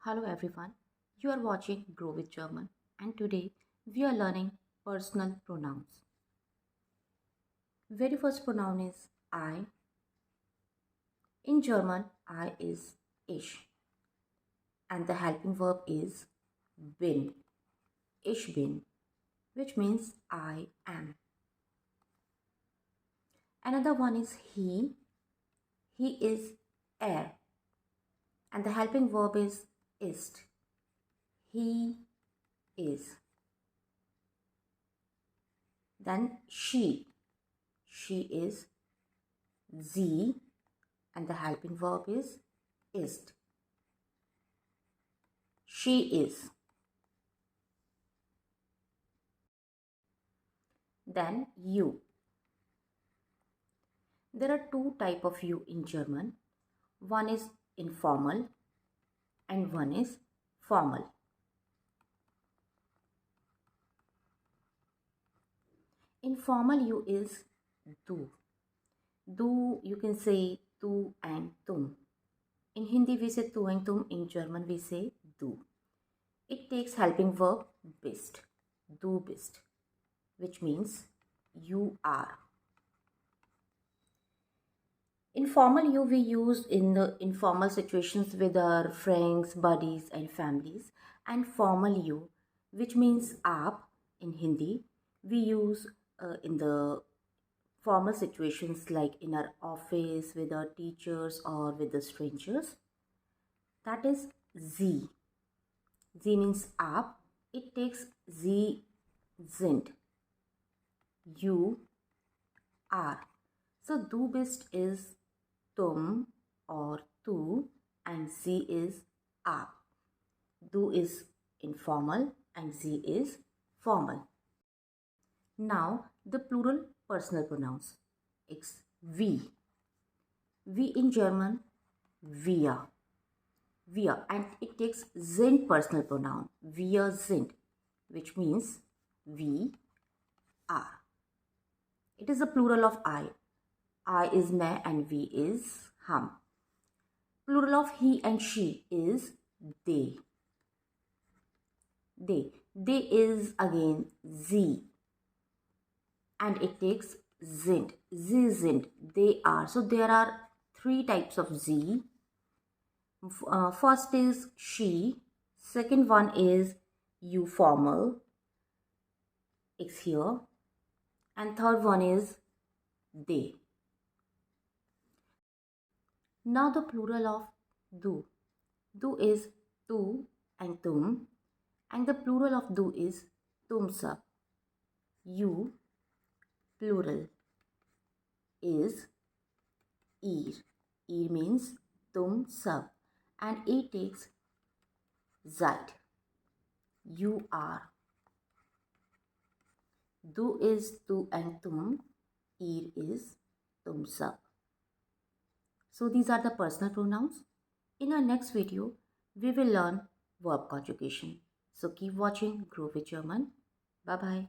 Hello everyone, you are watching Grow with German and today we are learning personal pronouns. Very first pronoun is I. In German, I is ich and the helping verb is bin, ich bin, which means I am. Another one is he is er and the helping verb is ist, he is. Then she is sie and the helping verb is ist. She is. Then you. There are two types of you in German. One is informal and one is formal. Informal you is du. Du, you can say tu and tum. In Hindi we say tu and tum, in German we say du. It takes helping verb bist, du bist, which means you are. Informal you we use in the informal situations with our friends, buddies and families. And formal you, which means aap in Hindi, we use in the formal situations like in our office, with our teachers or with the strangers. That is sie. Sie means aap. It takes sie sind. You are. So du bist is tum or tu and sie is aap. Du is informal and sie is formal. Now the plural personal pronouns. It's we. We in German, wir. Wir, and it takes sind personal pronoun. Wir sind, which means we are. It is a plural of I. I is मैं and we is हम. Plural of he and she is they. They is again sie. And it takes sind. Sie sind. They are. So there are three types of sie. First is she. Second one is you formal. It's here. And third one is they. Now the plural of du. Du is tu and tum. And the plural of du is tum sab. You plural is ir. Ir means tum sab. And it takes seid. You are. Du is tu and tum. Ir is tum sab. So these are the personal pronouns. In our next video, we will learn verb conjugation. So keep watching Grow with German. Bye bye.